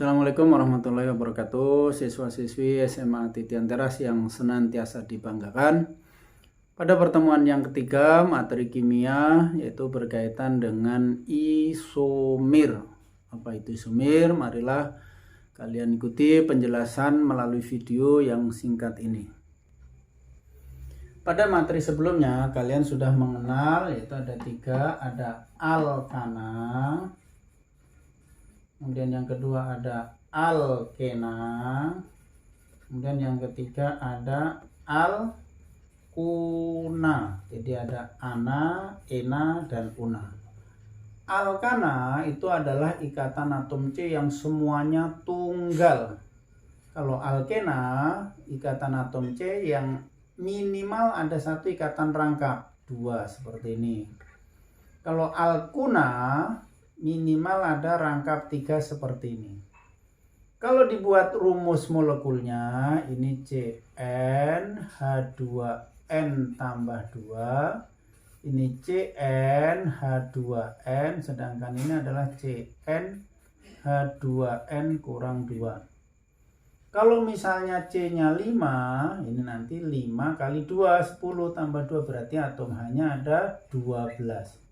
Assalamualaikum warahmatullahi wabarakatuh. Siswa-siswi SMA Titian Teras yang senantiasa dibanggakan. Pada pertemuan yang ketiga, materi kimia yaitu berkaitan dengan isomer. Apa itu isomer? Marilah kalian ikuti penjelasan melalui video yang singkat ini. Pada materi sebelumnya kalian sudah mengenal, yaitu ada tiga, ada alkana. Kemudian yang kedua ada alkena. Kemudian yang ketiga ada alkuna. Jadi ada ana, ena, dan una. Alkana itu adalah ikatan atom C yang semuanya tunggal. Kalau alkena, ikatan atom C yang minimal ada satu ikatan rangkap, dua seperti ini. Kalau alkuna, minimal ada rangkap 3 seperti ini. Kalau dibuat rumus molekulnya, ini CN H2N tambah 2, ini CN H2N, sedangkan ini adalah CN H2N kurang 2. Kalau misalnya C-nya 5, ini nanti 5 kali 2, 10 tambah 2, berarti atom hanya ada 12.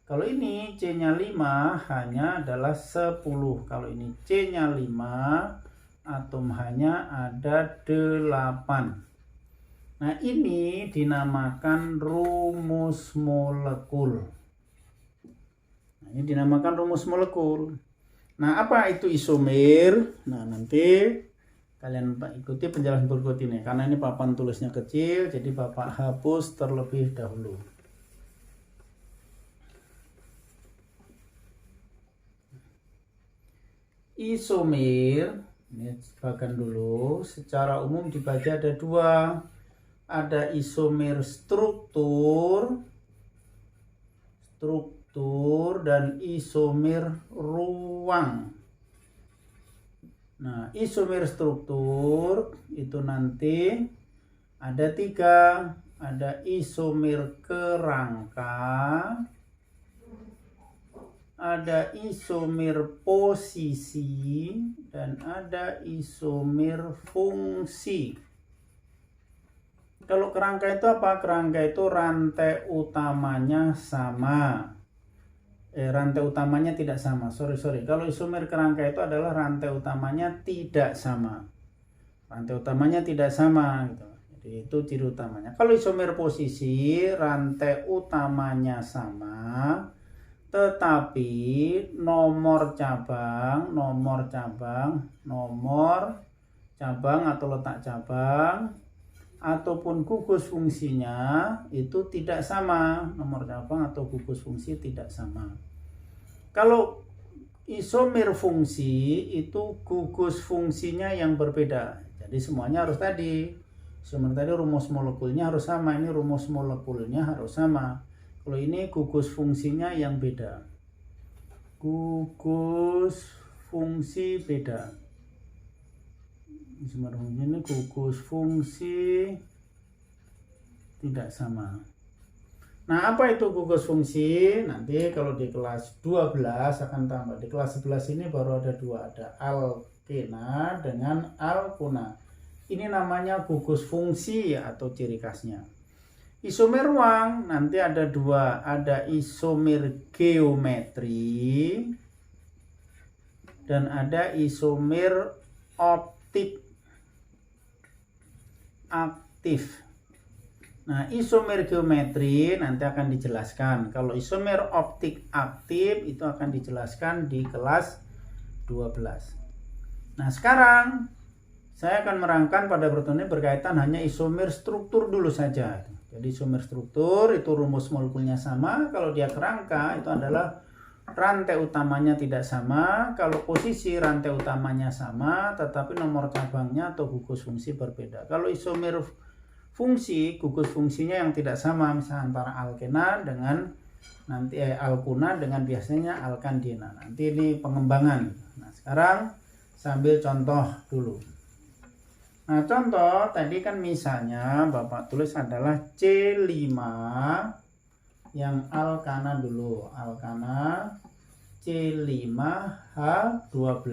Kalau ini C-nya 5 hanya adalah 10. Kalau ini C-nya 5, atom hanya ada 8. Nah, ini dinamakan rumus molekul. Nah, ini dinamakan rumus molekul. Nah, apa itu isomer? Nah, nanti kalian ikuti penjelasan berikut ini. Karena ini papan tulisnya kecil, jadi Bapak hapus terlebih dahulu. Isomer, ini bagian dulu, secara umum dibagi ada dua. Ada isomer struktur dan isomer ruang. Nah, isomer struktur itu nanti ada 3. Ada isomer kerangka, ada isomer posisi, dan ada isomer fungsi. Kalau kerangka itu apa? Kerangka itu rantai utamanya sama. Rantai utamanya tidak sama. Sorry. Kalau isomer kerangka itu adalah rantai utamanya tidak sama. Rantai utamanya tidak sama gitu. Jadi itu ciri utamanya. Kalau isomer posisi, rantai utamanya sama, tetapi nomor cabang atau letak cabang ataupun gugus fungsinya itu tidak sama. Nomor cabang atau gugus fungsi tidak sama. Kalau isomer fungsi itu gugus fungsinya yang berbeda. Jadi semuanya harus tadi. Isomer tadi rumus molekulnya harus sama, ini rumus molekulnya harus sama. Kalau ini gugus fungsinya yang beda. Gugus fungsi beda. Ini gugus fungsi tidak sama. Nah, apa itu gugus fungsi? Nanti kalau di kelas 12 akan tambah. Di kelas 11 ini baru ada 2. Ada alkena dengan alkuna. Ini namanya gugus fungsi atau ciri khasnya. Isomer ruang nanti ada 2, ada isomer geometri dan ada isomer optik aktif. Nah, isomer geometri nanti akan dijelaskan. Kalau isomer optik aktif itu akan dijelaskan di kelas 12. Nah, sekarang saya akan merangkan pada pertemuan ini berkaitan hanya isomer struktur dulu saja. Jadi isomer struktur itu rumus molekulnya sama. Kalau dia kerangka itu adalah rantai utamanya tidak sama. Kalau posisi rantai utamanya sama, tetapi nomor cabangnya atau gugus fungsi berbeda. Kalau isomer fungsi, gugus fungsinya yang tidak sama, misalnya antara alkena dengan nanti alkuna dengan biasanya alkandina. Nanti ini pengembangan. Nah, sekarang sambil contoh dulu. Nah, contoh tadi kan misalnya Bapak tulis adalah C5 yang alkana dulu. Alkana C5H12.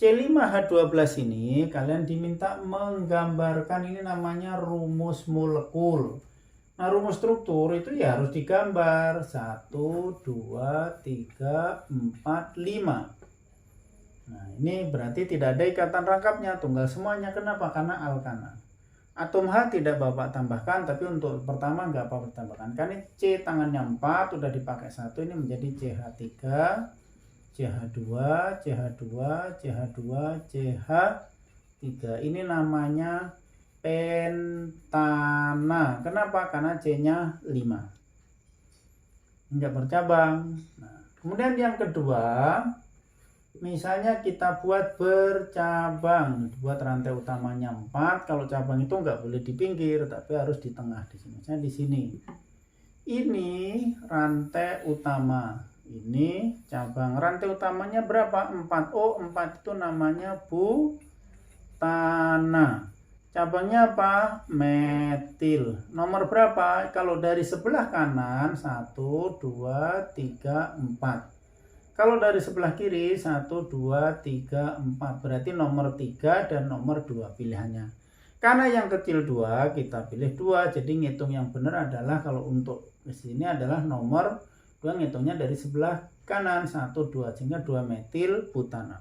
C5H12 ini kalian diminta menggambarkan, ini namanya rumus molekul. Nah, rumus struktur itu ya harus digambar 1, 2, 3, 4, 5. Nah, ini berarti tidak ada ikatan rangkapnya, tunggal semuanya. Kenapa? Karena alkana. Atom H tidak Bapak tambahkan, tapi untuk pertama nggak apa-apa tambahkan. Kan ini C tangannya 4, udah dipakai 1, ini menjadi CH3, CH2, CH2, CH2, CH3. Ini namanya pentana. Kenapa? Karena C-nya 5. Enggak bercabang. Nah, kemudian yang kedua, misalnya kita buat bercabang, buat rantai utamanya 4. Kalau cabang itu enggak boleh di pinggir, tapi harus di tengah di sini. Misalnya di sini. Ini rantai utama. Ini cabang. Rantai utamanya berapa? 4. Oh, 4 itu namanya butana. Cabangnya apa? Metil. Nomor berapa? Kalau dari sebelah kanan 1, 2, 3, 4. Kalau dari sebelah kiri 1, 2, 3, 4. Berarti nomor 3 dan nomor 2 pilihannya. Karena yang kecil 2 kita pilih 2. Jadi ngitung yang benar adalah kalau untuk di sini adalah nomor 2, ngitungnya dari sebelah kanan 1, 2, sehingga 2 metil butana.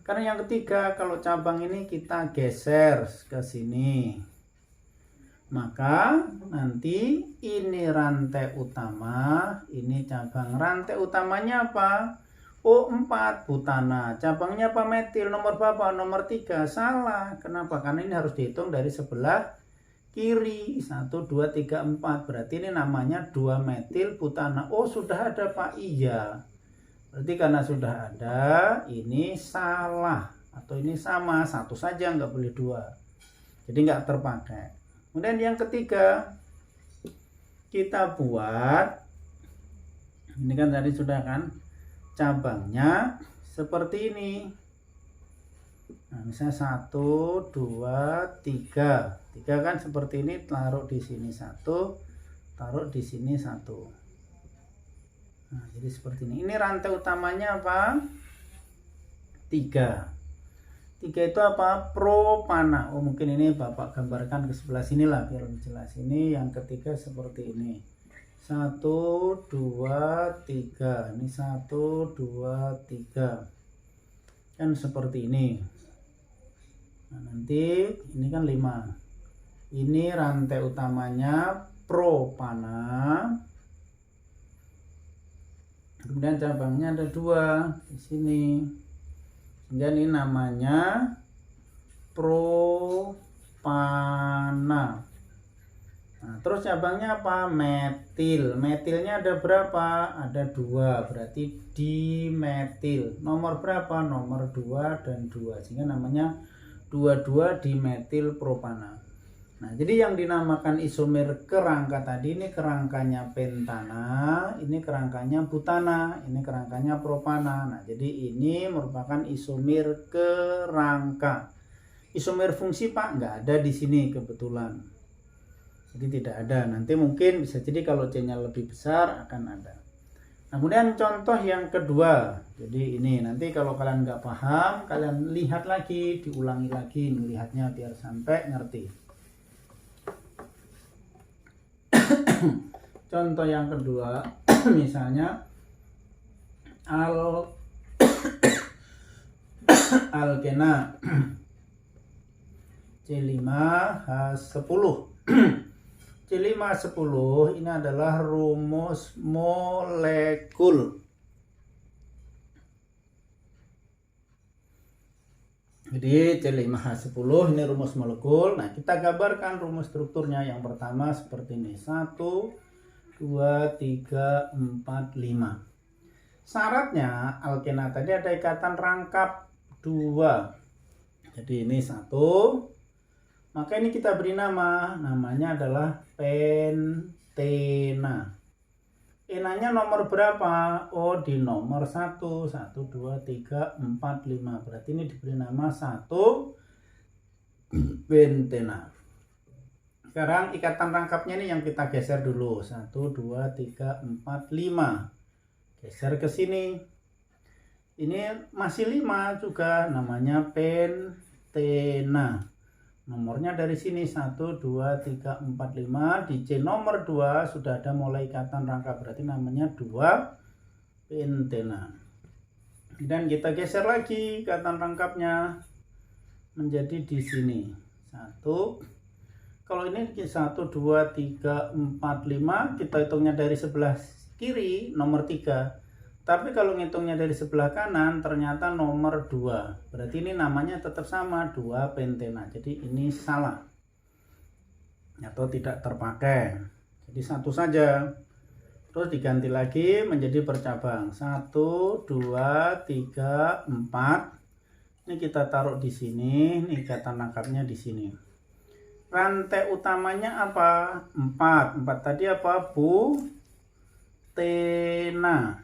Karena yang ketiga, kalau cabang ini kita geser ke sini, maka nanti ini rantai utama, ini cabang. Rantai utamanya apa? Oh, 4 butana. Cabangnya apa? Metil. Nomor berapa? Nomor 3. Salah. Kenapa? Karena ini harus dihitung dari sebelah kiri. 1, 2, 3, 4. Berarti ini namanya 2 metil butana. Oh, sudah ada Pak? Iya. Berarti karena sudah ada, ini salah. Atau ini sama, satu saja, nggak boleh 2. Jadi nggak terpakai. Kemudian yang ketiga, kita buat, ini kan tadi sudah kan, cabangnya seperti ini. Nah, misalnya 1, 2, 3. 3 kan seperti ini, taruh di sini 1, taruh di sini 1. Nah, jadi seperti ini. Ini rantai utamanya apa? 3. 3 itu apa? Propana. Oh, mungkin ini Bapak gambarkan ke sebelah sini lah biar lebih jelas. Ini yang ketiga seperti ini. 1, 2, 3. Ini 1, 2, 3. Kan seperti ini. Nah, nanti ini kan 5. Ini rantai utamanya propana. Kemudian cabangnya ada 2 di sini. Sehingga ini namanya propana. Nah, terus cabangnya apa? Metil. Metilnya ada berapa? Ada 2. Berarti dimetil. Nomor berapa? Nomor 2 dan 2. Sehingga namanya 22 dimetil propana. Nah, jadi yang dinamakan isomer kerangka tadi, ini kerangkanya pentana, ini kerangkanya butana, ini kerangkanya propana. Nah, jadi ini merupakan isomer kerangka. Isomer fungsi Pak nggak ada di sini kebetulan. Jadi tidak ada. Nanti mungkin bisa jadi kalau C-nya lebih besar akan ada. Nah, kemudian contoh yang kedua. Jadi ini nanti kalau kalian nggak paham, kalian lihat lagi, diulangi lagi melihatnya biar sampai ngerti. Contoh yang kedua, misalnya alkena C5H10. C5H10 ini adalah rumus molekul. Jadi C5H10 ini rumus molekul. Nah, kita gambarkan rumus strukturnya. Yang pertama seperti ini. 1, 2, 3, 4, 5. Syaratnya alkena tadi ada ikatan rangkap 2. Jadi ini 1. Maka ini kita beri nama. Namanya adalah pentena. Enanya nomor berapa? Oh, di nomor 1. 1, 2, 3, 4, 5. Berarti ini diberi nama 1 pentena. Sekarang ikatan rangkapnya ini yang kita geser dulu. 1, 2, 3, 4, 5. Geser ke sini. Ini masih 5 juga, namanya pentena. Nomornya dari sini 1, 2, 3, 4, 5. Di C nomor 2 sudah ada mulai ikatan rangka, berarti namanya 2 pentena. Dan kita geser lagi ikatan rangkapnya menjadi di sini 1. Kalau ini 1, 2, 3, 4, 5, kita hitungnya dari sebelah kiri nomor 3. Tapi kalau ngitungnya dari sebelah kanan ternyata nomor 2. Berarti ini namanya tetap sama, 2 pentena. Jadi ini salah atau tidak terpakai. Jadi satu saja. Terus diganti lagi menjadi bercabang. 1, 2, 3, 4. Ini kita taruh di sini. Ini ikatan rangkapnya di sini. Rantai utamanya apa? 4. 4 tadi apa? Butena.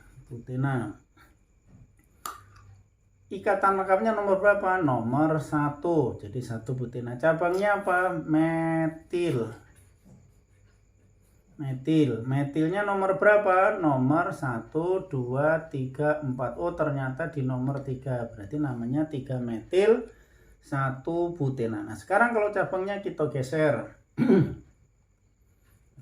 Ikatan rangkapnya nomor berapa? Nomor 1. Jadi 1 butena. Cabangnya apa? Metil. Metilnya nomor berapa? Nomor 1, 2, 3, 4. Oh, ternyata di nomor 3. Berarti namanya 3 metil 1 butena. Nah, sekarang kalau cabangnya kita geser.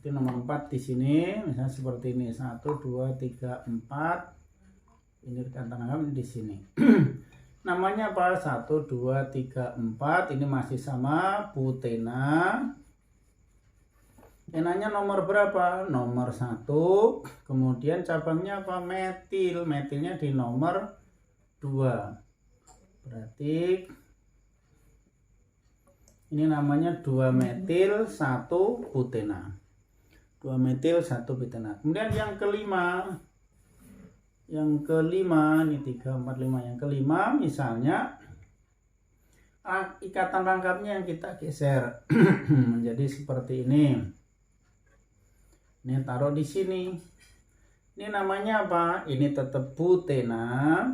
Jadi nomor 4 di sini, misalnya seperti ini, 1, 2, 3, 4. Ini ikatan rangkap di sini. Namanya apa? 1, 2, 3, 4. Ini masih sama, butena. Enanya nomor berapa? Nomor 1. Kemudian cabangnya apa? Metil. Metilnya di nomor 2. Berarti ini namanya 2 metil 1 butena. 2 metil 1 butena. Kemudian yang kelima. Ini 3, 4, 5. Yang kelima misalnya ikatan rangkapnya yang kita geser menjadi seperti ini. Ini taruh di sini. Ini namanya apa? Ini tetap butena.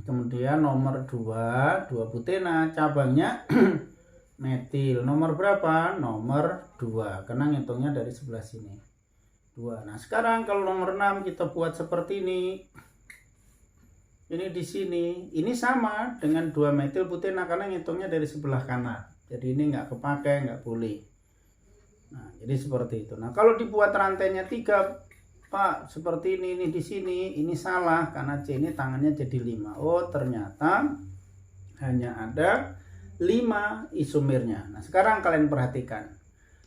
Kemudian nomor 2 butena, cabangnya metil. Nomor berapa? Nomor 2. Karena ngitungnya dari sebelah sini. 2. Nah, sekarang kalau nomor 6 kita buat seperti ini. Ini di sini. Ini sama dengan 2 metil butena karena ngitungnya dari sebelah kanan. Jadi ini nggak kepakai, nggak boleh. Nah, jadi seperti itu. Nah, kalau dibuat rantainya 3, Pak, seperti ini di sini, ini salah karena C ini tangannya jadi 5. Oh, ternyata hanya ada 5 isomernya. Nah, sekarang kalian perhatikan.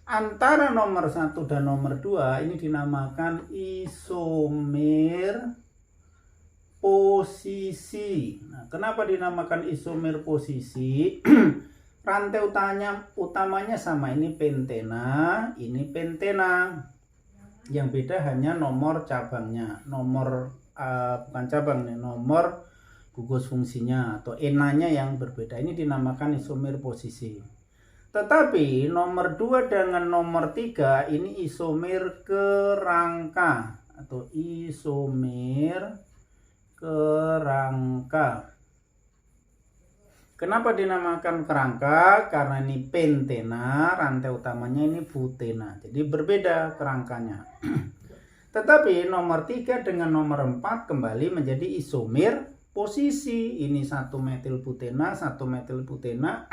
Antara nomor 1 dan nomor 2 ini dinamakan isomer posisi. Nah, kenapa dinamakan isomer posisi? Rantai utamanya sama, ini pentena, ini pentena. Yang beda hanya nomor cabangnya, bukan cabang nih, nomor gugus fungsinya atau enanya yang berbeda. Ini dinamakan isomer posisi. Tetapi nomor 2 dengan nomor 3 ini isomer kerangka atau isomer kerangka. Kenapa dinamakan kerangka? Karena ini pentena, rantai utamanya ini butena. Jadi berbeda kerangkanya. Tetapi nomor 3 dengan nomor 4 kembali menjadi isomer posisi. Ini 1 metil butena, 1 metil butena.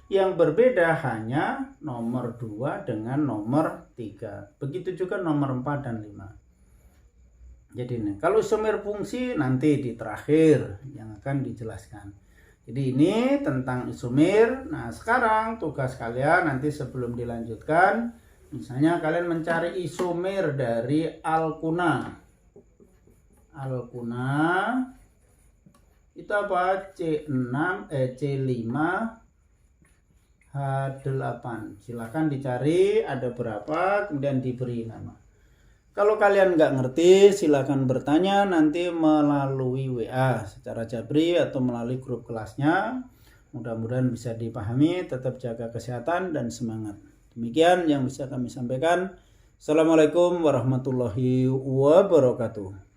Yang berbeda hanya nomor 2 dengan nomor 3. Begitu juga nomor 4 dan 5. Jadi ini, kalau isomer fungsi nanti di terakhir yang akan dijelaskan. Jadi ini tentang isomer. Nah, sekarang tugas kalian nanti sebelum dilanjutkan, misalnya kalian mencari isomer dari alkuna. Alkuna itu apa? C5 H8. Silahkan dicari ada berapa, kemudian diberi nama. Kalau kalian nggak ngerti, silakan bertanya nanti melalui WA secara jabri atau melalui grup kelasnya. Mudah-mudahan bisa dipahami, tetap jaga kesehatan dan semangat. Demikian yang bisa kami sampaikan. Assalamualaikum warahmatullahi wabarakatuh.